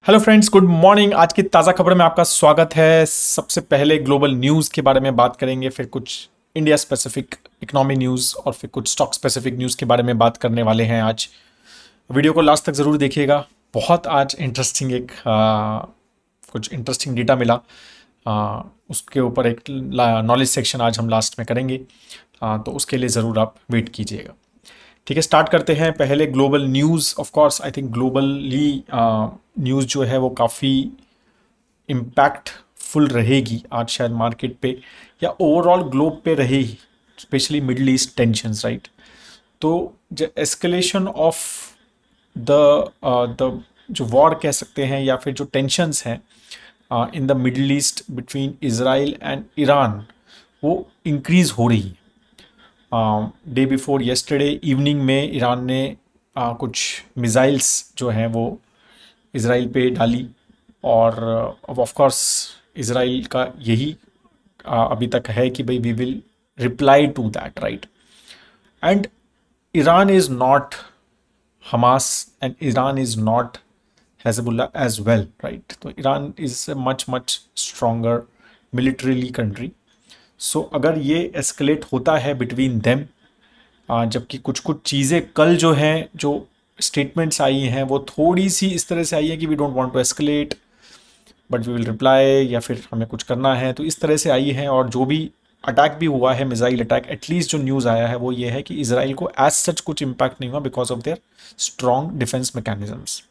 Hello friends, good morning. आज की ताज़ा खबर में आपका स्वागत है। सबसे पहले ग्लोबल न्यूज़ के बारे में बात करेंगे, फिर कुछ इंडिया स्पेसिफिक इकोनॉमी न्यूज़ और फिर कुछ स्टॉक स्पेसिफिक न्यूज़ के बारे में बात करने वाले हैं आज। वीडियो को लास्ट तक ज़रूर देखिएगा। बहुत आज इंटरेस्टिंग कुछ इंटरेस्टिंग डेटा मिला। उसके ऊपर एक नॉलेज सेक्शन आज हम लास्ट में करेंगे। तो उसके लिए ज़रूर आप वेट कीजिएगा। ठीक है, स्टार्ट करते हैं। पहले global news. Of course I think globally news जो है वो काफ़ी इम्पैक्टफुल रहेगी आज शायद मार्केट पे या ओवरऑल ग्लोब पे रहेगी, specially middle east tensions, right. तो जो एस्केलेशन ऑफ द द जो वॉर कह सकते हैं या फिर जो टेंशंस हैं in the middle east between Israel and Iran, वो इंक्रीज़ हो रही है। डे बिफोर येस्टरडे इवनिंग में ईरान ने कुछ मिसाइल्स जो हैं वो इज़राइल पे डाली और अब ऑफ कोर्स इज़राइल का यही अभी तक है कि भाई we will reply to that, right. And Iran is not Hamas and Iran is not Hezbollah as well, right. तो Iran is much much stronger militarily country. So अगर ये एस्केलेट होता है बिटवीन देम, जबकि कुछ कुछ चीज़ें कल जो हैं, जो स्टेटमेंट्स आई हैं वो थोड़ी सी इस तरह से आई है कि we don't want to escalate but we will reply, या फिर हमें कुछ करना है, तो इस तरह से आई है। और जो भी अटैक भी हुआ है, मिसाइल अटैक, एटलीस्ट जो न्यूज़ आया है वो ये है कि इसराइल को एज सच कुछ इम्पैक्ट नहीं हुआ because of their strong defence mechanisms.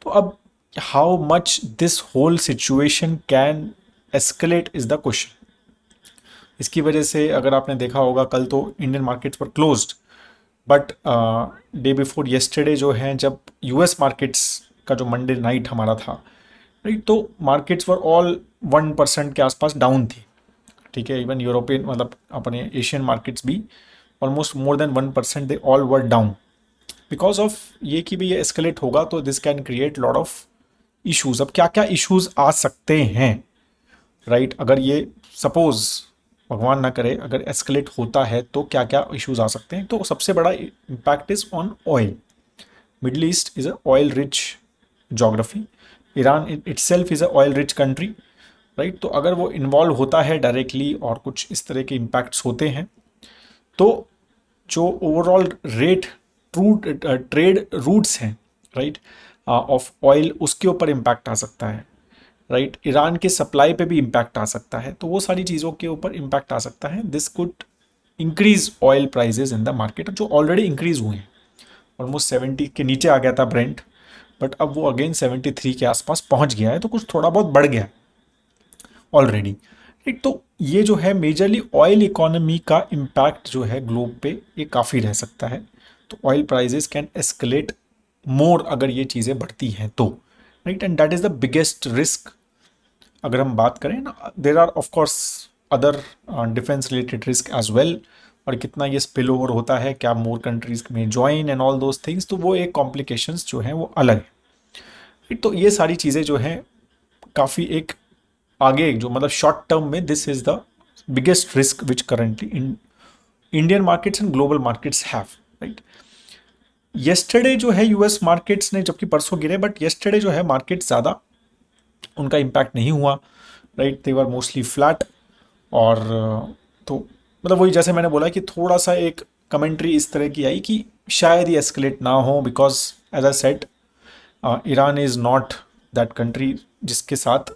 तो अब how much this whole situation can escalate is the question. इसकी वजह से अगर आपने देखा होगा, कल तो इंडियन मार्केट्स पर closed, but day before yesterday जो है, जब यूएस मार्केट्स का जो मंडे नाइट हमारा था, राइट, तो मार्केट्स वर ऑल 1% के आसपास डाउन थी। ठीक है, इवन यूरोपियन मतलब अपने एशियन मार्केट्स भी almost more than 1% they all were down because of ये कि भी ये एस्केलेट होगा तो this can create lot of issues. अब क्या क्या इश्यूज आ सकते हैं, राइट, अगर ये सपोज भगवान ना करे अगर एस्केलेट होता है तो क्या क्या इश्यूज आ सकते हैं। तो सबसे बड़ा impact is on oil. Middle east is a oil rich geography. Iran itself is a oil rich country, right. तो अगर वो इन्वॉल्व होता है डायरेक्टली और कुछ इस तरह के इम्पैक्ट्स होते हैं तो जो ओवरऑल ट्रेड रूट्स हैं, राइट, ऑफ ऑयल, उसके ऊपर इम्पैक्ट आ सकता है, राइट। ईरान के सप्लाई पे भी इम्पैक्ट आ सकता है। तो वो सारी चीज़ों के ऊपर इम्पैक्ट आ सकता है। This could increase oil prices in the market, जो ऑलरेडी इंक्रीज हुए हैं। ऑलमोस्ट 70 के नीचे आ गया था ब्रेंट, बट अब वो अगेन 73 के आसपास पहुंच गया है, तो कुछ थोड़ा बहुत बढ़ गया ऑलरेडी, राइट। तो ये जो है मेजरली ऑयल इकोनॉमी का इम्पैक्ट जो है ग्लोब पे, ये काफ़ी रह सकता है। तो oil prices can escalate more अगर ये चीज़ें बढ़ती हैं तो, right. And that is the biggest risk. अगर हम बात करें ना, there are of course other defence related risk as well, और कितना ये स्पिल ओवर होता है, क्या मोर कंट्रीज में join and all those things, तो वो एक कॉम्प्लिकेशंस जो हैं वो अलग है। तो ये सारी चीज़ें जो हैं काफ़ी एक आगे जो मतलब शॉर्ट टर्म में, this is the biggest risk which currently in Indian markets and global markets have, right. Yesterday जो है यूएस मार्केट्स ने, जबकि परसों गिरे, बट येस्टरडे जो है मार्केट ज़्यादा उनका इम्पैक्ट नहीं हुआ, right. They were mostly flat. और तो मतलब वही जैसे मैंने बोला कि थोड़ा सा एक कमेंट्री इस तरह की आई कि शायद ये एस्केलेट ना हो because as I said Iran is not that country जिसके साथ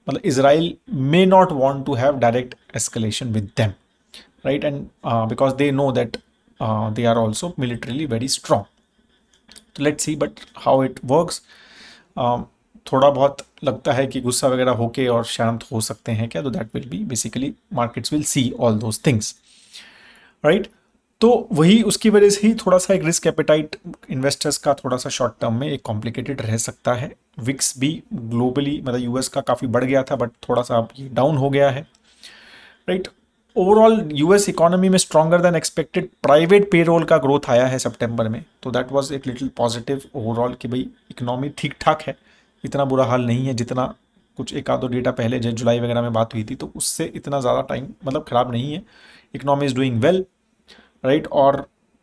मतलब Israel may not want to have direct escalation with them, right. And because they know that they are also militarily very strong. तो let's see but how it works. थोड़ा बहुत लगता है कि गुस्सा वगैरह होके और शांत हो सकते हैं क्या, तो that will be basically markets will see all those things, right. तो वही उसकी वजह से ही थोड़ा सा एक रिस्क एपेटाइट इन्वेस्टर्स का थोड़ा सा शॉर्ट टर्म में एक कॉम्प्लिकेटेड रह सकता है। विक्स भी ग्लोबली मतलब यूएस का काफ़ी बढ़ गया था, बट थोड़ा सा अब ये डाउन हो गया है, राइट। ओवरऑल यूएस इकोनॉमी में stronger than expected private payroll का ग्रोथ आया है सितंबर में, तो दैट वाज एक लिटिल पॉजिटिव ओवरऑल कि भाई इकोनॉमी ठीक ठाक है, इतना बुरा हाल नहीं है जितना कुछ एक आध दो डेटा पहले जो जुलाई वगैरह में बात हुई थी, तो उससे इतना ज़्यादा टाइम मतलब ख़राब नहीं है। Economy is doing well, right. और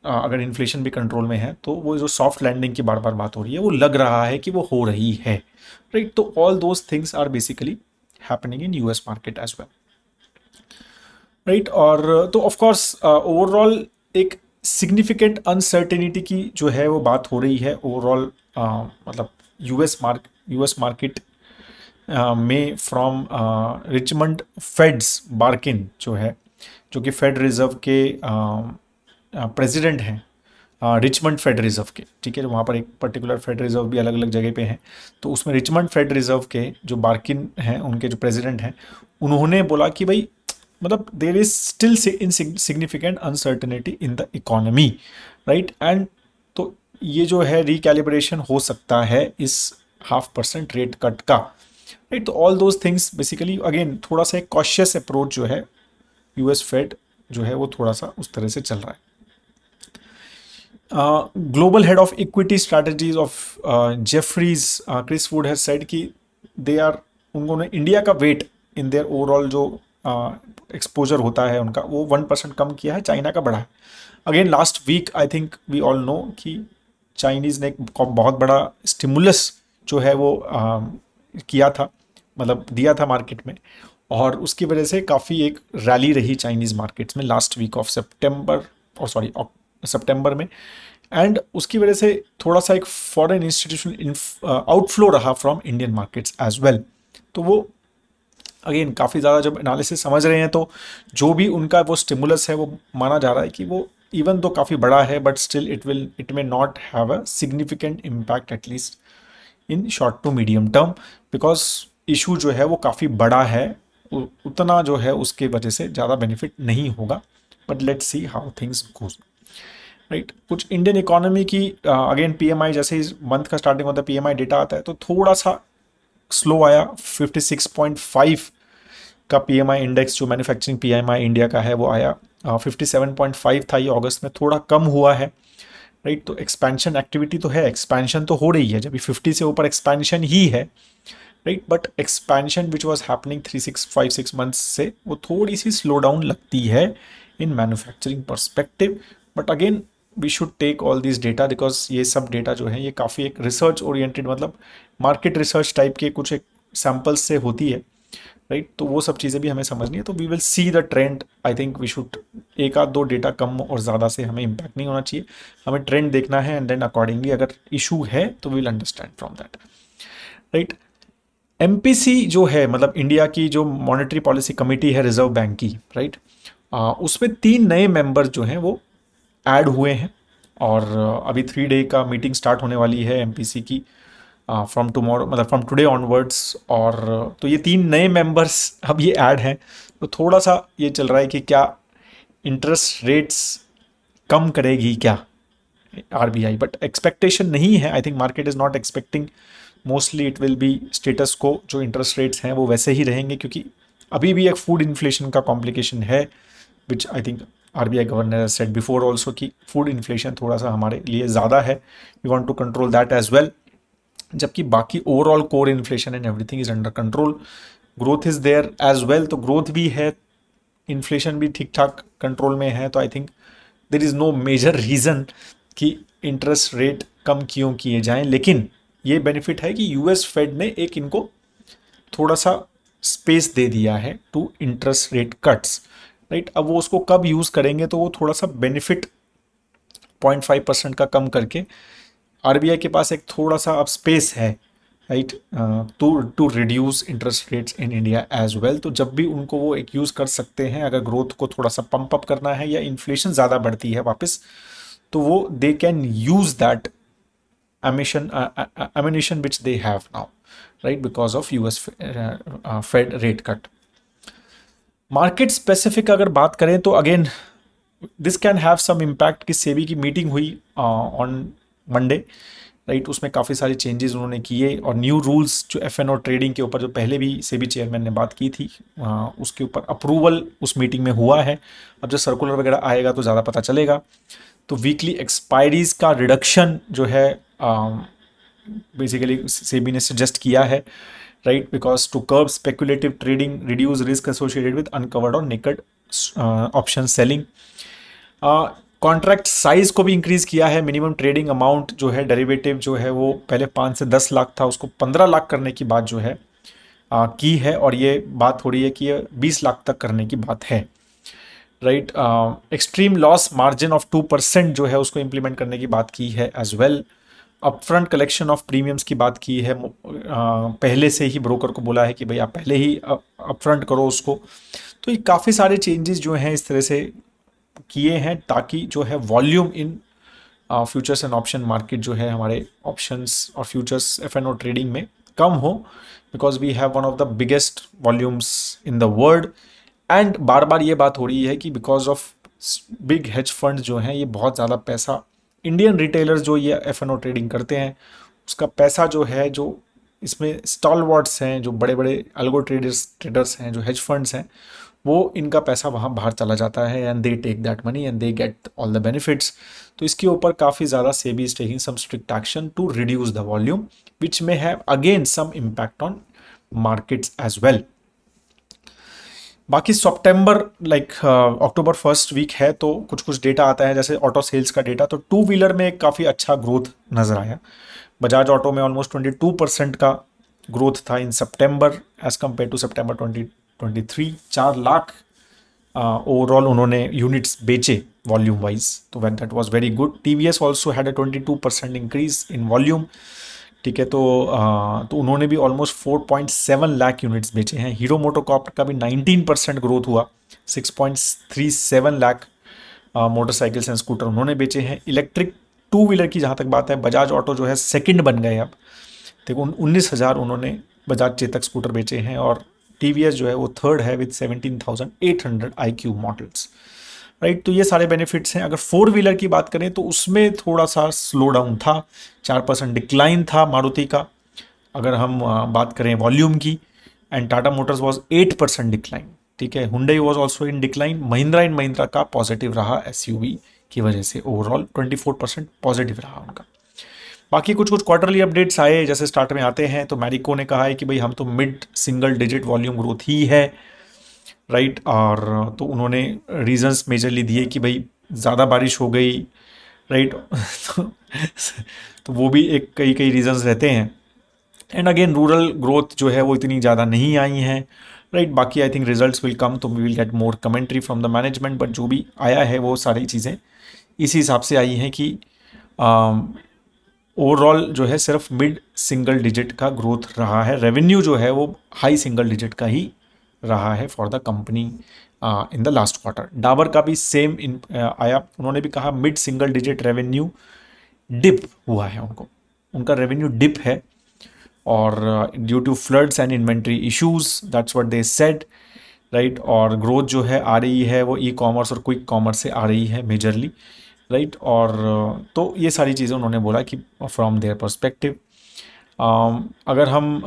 अगर इन्फ्लेशन भी कंट्रोल में है तो वो जो सॉफ्ट लैंडिंग की बार बार बात हो रही है वो लग रहा है कि वो हो रही है, राइट। तो all those things are basically happening in US market as well, right. और तो ऑफ कोर्स ओवरऑल एक सिग्निफिकेंट अनसर्टेनिटी की जो है वो बात हो रही है ओवरऑल, मतलब यूएस मार्केट में फ्रॉम रिचमंड फेड्स बार्किन जो है, जो कि फेड रिजर्व के प्रेसिडेंट हैं, रिचमंड फेड रिजर्व के, ठीक है। वहाँ पर एक पर्टिकुलर फेड रिजर्व भी अलग अलग जगह पे हैं, तो उसमें रिचमंड फेड रिजर्व के जो बार्किन हैं, उनके जो प्रेसिडेंट हैं, उन्होंने बोला कि भाई मतलब there is still significant uncertainty in the economy, right. And तो ये जो है रिकैलिब्रेशन हो सकता है इस 0.5% रेट कट का, राइट। तो all those things basically again थोड़ा सा एक कॉशियस अप्रोच जो है यूएस फेड जो है वो थोड़ा सा उस तरह से चल रहा है। Global head of equity strategies of Jefferies Chris Wood has said कि दे आर, उन्होंने इंडिया का वेट इन देयर ओवरऑल जो एक्सपोजर होता है उनका वो 1% कम किया है, चाइना का बढ़ा है। Again last week I think we all know कि चाइनीज़ ने एक बहुत बड़ा स्टिमुलस जो है वो किया था, मतलब दिया था मार्केट में, और उसकी वजह से काफ़ी एक रैली रही चाइनीज़ मार्केट्स में लास्ट वीक ऑफ सितंबर में। एंड उसकी वजह से थोड़ा सा एक फॉरेन इंस्टीट्यूशनल आउटफ्लो रहा from Indian markets as well. तो वो अगेन काफ़ी ज़्यादा जब एनालिसिस समझ रहे हैं तो जो भी उनका वो स्टिमुलस है वो माना जा रहा है कि वो इवन तो काफ़ी बड़ा है but still it may not have a significant impact at least in short to medium term, because issue जो है वो काफ़ी बड़ा है, उतना जो है उसके वजह से ज़्यादा बेनिफिट नहीं होगा। But let's see how things goes, right. कुछ इंडियन इकोनॉमी की अगेन पीएमआई, जैसे ही मंथ का स्टार्टिंग होता है पीएमआई डेटा आता है तो थोड़ा सा स्लो आया। 56.5 का पीएमआई इंडेक्स जो मैन्युफैक्चरिंग पीएमआई इंडिया का है वो आया। 57.5 था ये अगस्त में, थोड़ा कम हुआ है, राइट। तो एक्सपेंशन एक्टिविटी तो है, एक्सपेंशन तो हो रही है, जब 50 से ऊपर एक्सपेंशन ही है, right. But expansion which was happening 3-6 months से वो थोड़ी सी स्लो डाउन लगती है in manufacturing perspective. But again we should take all this data because ये सब डेटा जो है ये काफ़ी एक रिसर्च ओरिएंटेड, मतलब मार्केट रिसर्च टाइप के कुछ एक सैम्पल्स से होती है, राइट। तो वो सब चीज़ें भी हमें समझनी है। तो we will see the trend, I think we should, एक आध दो डेटा कम और ज़्यादा से हमें इम्पैक्ट नहीं होना चाहिए, हमें ट्रेंड देखना है एंड देन अकॉर्डिंगली अगर इशू है तो we will understand from that, right. MPC जो है, मतलब इंडिया की जो मॉनेटरी पॉलिसी कमेटी है रिजर्व बैंक की, राइट, उसमें 3 नए मेंबर जो हैं वो ऐड हुए हैं और अभी 3 डे का मीटिंग स्टार्ट होने वाली है एमपीसी की फ्रॉम टुमारो, मतलब फ्रॉम टुडे ऑनवर्ड्स। और तो ये 3 नए मेंबर्स अब ये ऐड हैं, तो थोड़ा सा ये चल रहा है कि क्या इंटरेस्ट रेट्स कम करेगी क्या आरबीआई, बट एक्सपेक्टेशन नहीं है। I think market is not expecting, mostly it will B status को, जो इंटरेस्ट रेट्स हैं वो वैसे ही रहेंगे, क्योंकि अभी भी एक फूड इन्फ्लेशन का कॉम्प्लिकेशन है which I think RBI governor said before also कि फूड इन्फ्लेशन थोड़ा सा हमारे लिए ज़्यादा है, we want to control that as well. जबकि बाकी overall core inflation and everything is under control, growth is there as well, तो ग्रोथ भी है, इन्फ्लेशन भी ठीक ठाक कंट्रोल में है। तो I think there is no major reason कि इंटरेस्ट रेट कम क्यों किए जाएं। लेकिन ये बेनिफिट है कि यूएस फेड ने एक इनको थोड़ा सा स्पेस दे दिया है to interest rate cuts, right. अब वो उसको कब यूज़ करेंगे तो वो थोड़ा सा बेनिफिट 0.5% का कम करके आरबीआई के पास एक थोड़ा सा अब स्पेस है, right, to reduce interest rates in India as well. तो जब भी उनको वो एक यूज़ कर सकते हैं, अगर ग्रोथ को थोड़ा सा पंप अप करना है या इन्फ्लेशन ज़्यादा बढ़ती है वापस, तो वो they can use that ammunition which they have now, right, because of US Fed rate cut. Market specific अगर बात करें तो again this can have some impact कि सेबी की मीटिंग हुई ऑन मंडे, राइट। उसमें काफ़ी सारे चेंजेस उन्होंने किए और न्यू रूल्स जो एफएनओ ट्रेडिंग के ऊपर जो पहले भी सेबी चेयरमैन ने बात की थी, उसके ऊपर अप्रूवल उस मीटिंग में हुआ है। अब जब सर्कुलर वगैरह आएगा तो ज़्यादा पता चलेगा। तो वीकली एक्सपायरीज का रिडक्शन जो है बेसिकली सेबी ने सजेस्ट किया है, right, because to curb speculative trading, reduce risk associated with uncovered और naked option selling. Contract size को भी इंक्रीज किया है। मिनिमम ट्रेडिंग अमाउंट जो है डेरिवेटिव जो है वो पहले 5 से 10 लाख था, उसको 15 लाख करने की बात जो है की है, और ये बात हो रही है कि ये 20 लाख तक करने की बात है, right. Extreme loss margin of 2% जो है उसको इंप्लीमेंट करने की बात की है as well. Upfront collection of premiums की बात की है, पहले से ही ब्रोकर को बोला है कि भाई आप पहले ही अपफ्रंट करो उसको। तो ये काफ़ी सारे चेंजेस जो हैं इस तरह से किए हैं ताकि जो है volume in futures and option market जो है हमारे ऑप्शंस और फ्यूचर्स एफ-एन-ओ ट्रेडिंग में कम हो, because we have one of the biggest volumes in the world. And बार बार ये बात हो रही है कि because of big hedge fund जो हैं ये बहुत ज़्यादा पैसा, इंडियन रिटेलर्स जो ये एफ-एन-ओ ट्रेडिंग करते हैं उसका पैसा जो है, जो इसमें स्टॉलवर्ड्स हैं, जो बड़े बड़े अल्गो ट्रेडर्स हैं, जो हेज फंड्स हैं, वो इनका पैसा वहाँ बाहर चला जाता है and they take that money and they get all the benefits. तो इसके ऊपर काफ़ी ज़्यादा SEBI is taking some strict action to reduce the volume which may have again some impact on markets as well. बाकी सितंबर अक्टूबर फर्स्ट वीक है तो कुछ कुछ डेटा आता है, जैसे ऑटो सेल्स का डेटा, तो टू व्हीलर में एक काफ़ी अच्छा ग्रोथ नज़र आया। बजाज ऑटो में ऑलमोस्ट 22% का ग्रोथ था in September as compare to September 2023। 4 lakh overall उन्होंने यूनिट्स बेचे वॉल्यूम वाइज, तो that was very good. TVS also had a 22% increase in volume, ठीक है। तो उन्होंने भी ऑलमोस्ट 4.7 लाख यूनिट्स बेचे हैं। हीरो मोटोकॉर्प का भी 19% ग्रोथ हुआ, 6.37 लाख मोटरसाइकिल्स एंड स्कूटर उन्होंने बेचे हैं। इलेक्ट्रिक टू व्हीलर की जहाँ तक बात है, बजाज ऑटो जो है सेकंड बन गए अब, देखो 19,000 उन्होंने बजाज चेतक स्कूटर बेचे हैं, और टीवीएस जो है वो थर्ड है विद 17,800 IQ मॉडल्स, राइट। तो ये सारे बेनिफिट्स हैं। अगर फोर व्हीलर की बात करें तो उसमें थोड़ा सा स्लो डाउन था, 4% डिक्लाइन था मारुति का, अगर हम बात करें वॉल्यूम की। And Tata Motors was 8% decline, ठीक है। Hyundai was also in decline. Mahindra and Mahindra का पॉजिटिव रहा एसयूवी की वजह से, ओवरऑल 24% पॉजिटिव रहा उनका। बाकी कुछ कुछ क्वार्टरली अपडेट्स आए, जैसे स्टार्ट में आते हैं तो मैरिको ने कहा है कि भाई हम तो mid single digit volume growth ही है, राइट। और तो उन्होंने रीजंस मेजरली दिए कि भाई ज़्यादा बारिश हो गई, राइट। तो वो भी एक कई रीजंस रहते हैं। एंड अगेन रूरल ग्रोथ जो है वो इतनी ज़्यादा नहीं आई है, राइट। बाकी I think results will come, तो we will get more commentary from the management, but जो भी आया है वो सारी चीज़ें इसी हिसाब से आई हैं कि ओवरऑल जो है सिर्फ मिड सिंगल डिजिट का ग्रोथ रहा है। रेवेन्यू जो है वो हाई सिंगल डिजिट का ही रहा है for the company in the last quarter. Dabur का भी सेम आया, उन्होंने भी कहा mid single digit revenue dip हुआ है, उनका रेवेन्यू डिप है, और due to floods and inventory issues, that's what they said, right. और ग्रोथ जो है आ रही है वो ई कॉमर्स और क्विक कॉमर्स से आ रही है मेजरली, राइट। और तो ये सारी चीज़ें उन्होंने बोला कि फ्रॉम देयर पर्सपेक्टिव। अगर हम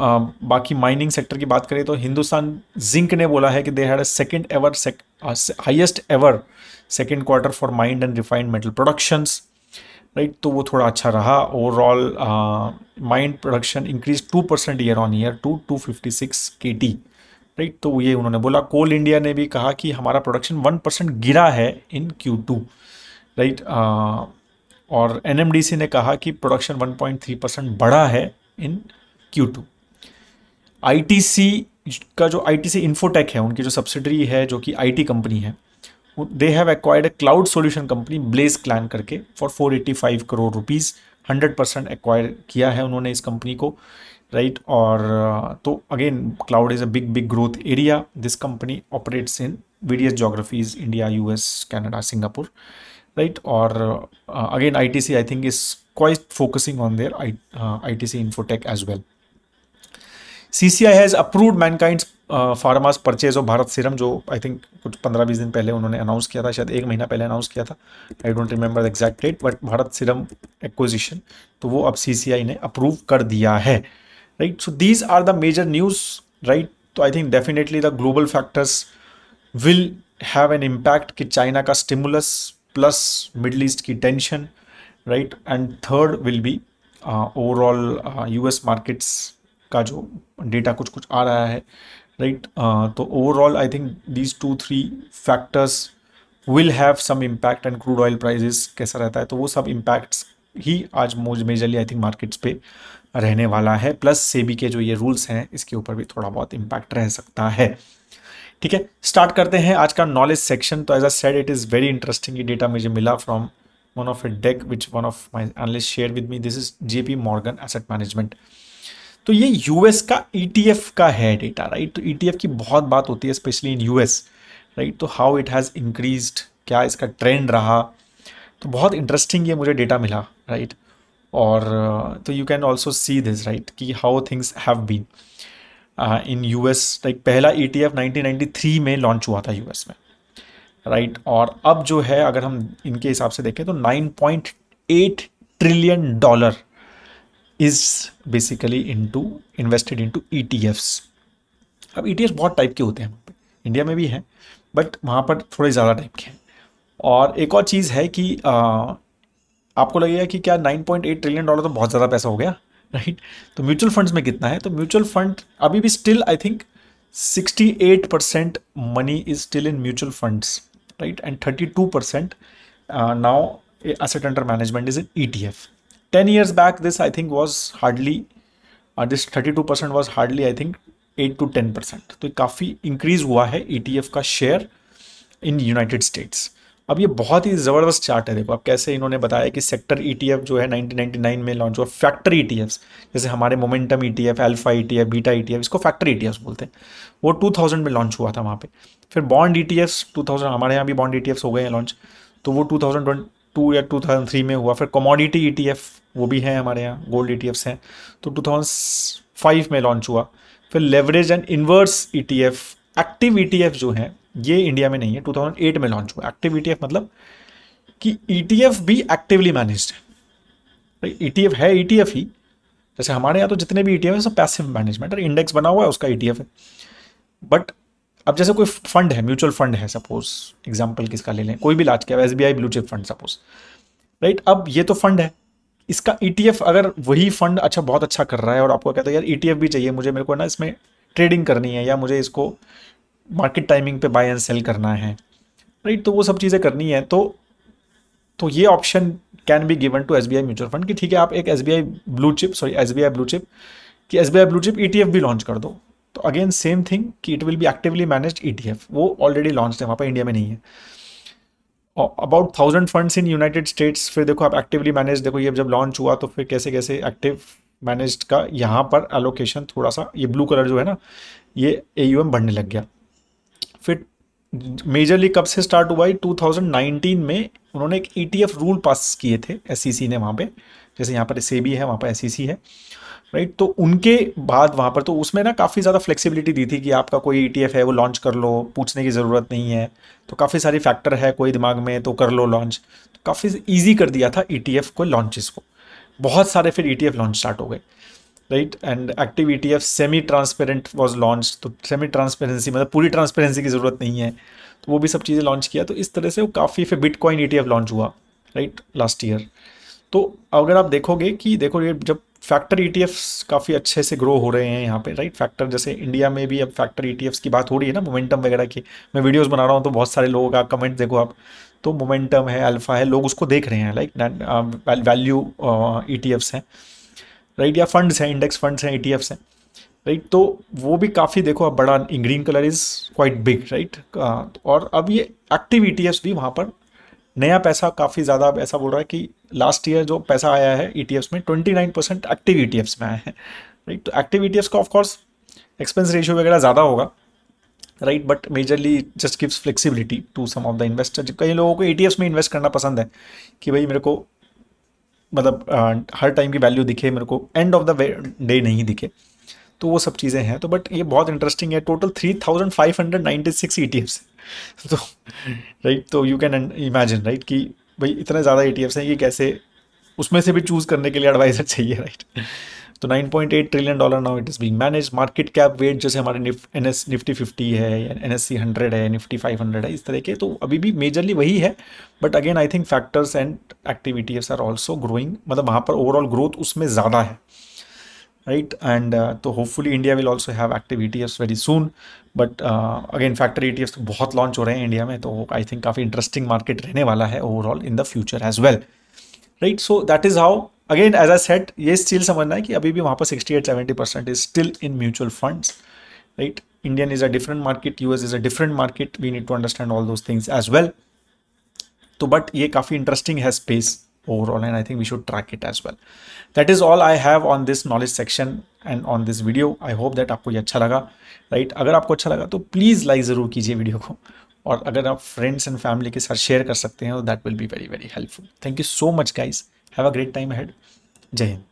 बाकी माइनिंग सेक्टर की बात करें तो हिंदुस्तान जिंक ने बोला है कि they had a highest ever second quarter for mined and refined metal productions, right. तो वो थोड़ा अच्छा रहा। Overall mined production increase 2% year on year to 256 KT, right. तो ये उन्होंने बोला। कोल इंडिया ने भी कहा कि हमारा प्रोडक्शन 1% गिरा है इन Q2, राइट। और NMDC ने कहा कि प्रोडक्शन 1.3% बढ़ा है इन Q2। ITC का जो ITC इन्फोटेक है, उनकी जो सब्सिडरी है जो कि IT कंपनी है, they have acquired a cloud solution company Blazeclan करके फॉर 485 करोड़ रुपीज़। 100% एक्वायर किया है उन्होंने इस कंपनी को, राइट। और तो again cloud is a big growth area. This company operates in various geographies, India, US, Canada, Singapore, right। और again ITC I think is quite focusing on their ITC Infotech as well. CCI has approved Mankind's Pharma's purchase of Bharat Serum, जो I think कुछ 15-20 दिन पहले उन्होंने announce किया था, शायद 1 महीना पहले अनाउंस किया था, I don't remember the exact date, but Bharat serum acquisition तो वो अब CCI ने अप्रूव कर दिया है, right. So these are the major news, right. तो I think definitely the global factors will have an impact कि चाइना का स्टिमुलस प्लस मिडल ईस्ट की tension, right. And third will be overall US markets का जो data कुछ कुछ आ रहा है, राइट। तो overall I think these 2-3 factors will have some impact, and crude oil prices कैसा रहता है, तो वो सब इम्पैक्ट्स ही आज मेजरली आई थिंक मार्केट्स पे रहने वाला है। प्लस सेबी के जो ये रूल्स हैं इसके ऊपर भी थोड़ा बहुत इम्पैक्ट रह सकता है। ठीक है, स्टार्ट करते हैं आज का नॉलेज सेक्शन। तो as I said it is very interesting, ये डेटा मुझे मिला from one of a deck which one of my analyst share with me. This is JP Morgan asset management. तो ये यूएस का ETF का है data, right. तो ETF की बहुत बात होती है स्पेशली इन यूएस, राइट। तो हाउ इट हैज़ इंक्रीज्ड, क्या इसका ट्रेंड रहा, तो बहुत इंटरेस्टिंग ये मुझे डेटा मिला, राइट। और तो you can also see this, right, कि how things have been in US. Like पहला ETF 1993 में लॉन्च हुआ था यूएस में, राइट। और अब जो है अगर हम इनके हिसाब से देखें तो $9.8 trillion is basically invested into ETFs। अब ETFs बहुत टाइप के होते हैं, इंडिया में भी हैं, बट वहाँ पर थोड़े ज़्यादा टाइप के हैं। और एक और चीज़ है कि आपको लगेगा कि क्या $9.8 ट्रिलियन तो बहुत ज़्यादा पैसा हो गया, राइट। तो म्यूचुअल फंड्स में कितना है, तो म्यूचुअल फंड अभी भी still I think 68% money is still in mutual funds, right, and 32% now asset under management is in ETF. 10 years back this I think was hardly this 32% was hardly I think 8 to 10%. तो काफ़ी increase हुआ है ETF का share in United states. अब ये बहुत ही ज़बरदस्त chart है, देखो अब कैसे इन्होंने बताया कि सेक्टर ETF जो है 1999 में लॉन्च हुआ। फैक्टर ETFs जैसे हमारे momentum ETF, alpha ETF, beta ETF, इसको फैक्टर ETFs बोलते हैं, वो 2000 में लॉन्च हुआ था वहाँ पे। फिर बॉन्ड ETFs 2000, हमारे यहाँ भी बॉन्ड ETFs हो गए हैं लॉन्च, तो वो 2002 या 2003 में हुआ। फिर कमोडिटी ETF वो भी हैं हमारे यहाँ, गोल्ड ETFs हैं, तो 2005 में लॉन्च हुआ। फिर leverage and inverse ETF, active ETF जो हैं ये इंडिया में नहीं है, 2008 में लॉन्च हुआ। एक्टिव ETF मतलब कि ETF भी एक्टिवली मैनेज्ड है, ETF है ETF ही, जैसे हमारे यहाँ तो जितने भी ETF है सब पैसिव मैनेजमेंट और इंडेक्स बना हुआ है उसका ETF है। बट अब जैसे कोई फंड है, म्यूचुअल फंड है, सपोज एग्जांपल किसका ले लें, कोई भी large cap SBI blue chip fund suppose, right. अब ये तो फंड है, इसका ETF अगर वही फंड अच्छा बहुत अच्छा कर रहा है और आपको कहता है यार ETF भी चाहिए मुझे, मेरे को ना इसमें ट्रेडिंग करनी है या मुझे इसको मार्केट टाइमिंग पे बाय एंड सेल करना है, राइट, तो वो सब चीज़ें करनी है, तो ये option can be given to SBI mutual fund कि ठीक है आप एक SBI ब्लू चिप कि SBI ब्लू चिप ETF भी लॉन्च कर दो। तो अगेन सेम थिंग कि it will be actively managed ETF, वो ऑलरेडी लॉन्च है वहाँ पर, इंडिया में नहीं है। About 1000 funds in United States. फिर देखो आप एक्टिवली मैनेज, देखो ये जब लॉन्च हुआ तो फिर कैसे कैसे एक्टिव मैनेज्ड का यहाँ पर एलोकेशन थोड़ा सा, ये ब्लू कलर जो है ना ये AUM बढ़ने लग गया। फिर मेजरली कब से स्टार्ट हुआ है, 2019 में उन्होंने एक ETF रूल पास किए थे SEC ने वहाँ पे, जैसे यहाँ पर सेबी है वहाँ पर SEC है, राइट। तो उनके बाद वहाँ पर तो उसमें ना काफ़ी ज़्यादा फ्लेक्सिबिलिटी दी थी कि आपका कोई ETF है वो लॉन्च कर लो, पूछने की ज़रूरत नहीं है, तो काफ़ी सारी फैक्टर है कोई दिमाग में तो कर लो लॉन्च, तो काफ़ी ईजी कर दिया था ETF को लॉन्चेस को। बहुत सारे फिर ETF लॉन्च स्टार्ट हो गए, right. And active ETF semi transparent was launch, तो सेमी ट्रांसपेरेंसी मतलब पूरी ट्रांसपेरेंसी की ज़रूरत नहीं है, तो वो भी सब चीज़ें लॉन्च किया। तो इस तरह से वो काफ़ी, फिर बिटकॉइन ETF लॉन्च हुआ, राइट, लास्ट ईयर। तो अगर आप देखोगे कि देखो ये जब फैक्टर ETFs काफ़ी अच्छे से ग्रो हो रहे हैं यहाँ पे, राइट। फैक्टर जैसे इंडिया में भी अब फैक्टर ETFs की बात हो रही है ना, मोमेंटम वगैरह की, मैं वीडियोस बना रहा हूँ तो बहुत सारे लोगों का कमेंट देखो आप, तो मोमेंटम है, अल्फा है, लोग उसको देख रहे हैं, लाइक वैल्यू ETFs हैं, राइट, या फंड्स हैं, इंडेक्स फंड्स हैं, ETFs हैं, राइट। तो वो भी काफ़ी देखो अब बड़ा, green colour is quite big, right. और अब ये एक्टिव ETFs भी वहाँ पर नया पैसा काफ़ी ज़्यादा, ऐसा बोल रहा है कि लास्ट ईयर जो पैसा आया है ETFs में 29% एक्टिव ETFs में आया है, राइट। तो एक्टिव ETFs का ऑफकोर्स एक्सपेंस रेशियो वगैरह ज़्यादा होगा, right, but majorly just gives flexibility to some of the investor. कई लोगों को ETFs में इन्वेस्ट करना पसंद है कि भाई मेरे को मतलब हर टाइम की वैल्यू दिखे, मेरे को एंड ऑफ द डे नहीं दिखे, तो वो सब चीज़ें हैं। तो बट ये बहुत इंटरेस्टिंग है, टोटल 3596 ETFs तो राइट, तो यू कैन इमेजिन, राइट, कि भाई इतने ज़्यादा ETFs हैं, ये कैसे, उसमें से भी चूज़ करने के लिए एडवाइजर चाहिए, राइट। तो $9.8 trillion now it is being manage. Market cap weight जैसे हमारे निफ्टी 50 है, NSE 100 है, निफ्टी 500 है, इस तरह के, तो अभी भी मेजरली वही है। But again I think factors and active ETFs are also growing, मतलब वहाँ पर ओवरऑल ग्रोथ उसमें ज़्यादा है, right? And तो hopefully India will also have active ETFs very soon, but again factor ETFs तो बहुत लॉन्च हो रहे हैं इंडिया में, तो आई थिंक काफ़ी इंटरेस्टिंग मार्केट रहने वाला है overall in the future as well, right? So that is how, again as I said, ये स्टिल समझना है कि अभी भी वहाँ पर 68-70% is still in mutual funds, right? Indian is a different market, US is a different market, we need to understand all those things as well. तो but ये काफ़ी इंटरेस्टिंग है space overall, and I think we should track it as well. That is all I have on this knowledge section and on this video. I hope that आपको ये अच्छा लगा, right? अगर आपको अच्छा लगा तो प्लीज़ लाइक ज़रूर कीजिए वीडियो को, और अगर आप फ्रेंड्स एंड फैमिली के साथ शेयर कर सकते हैं तो that will be very very helpful. Thank you so much guys, have a great time ahead. जय हिंद.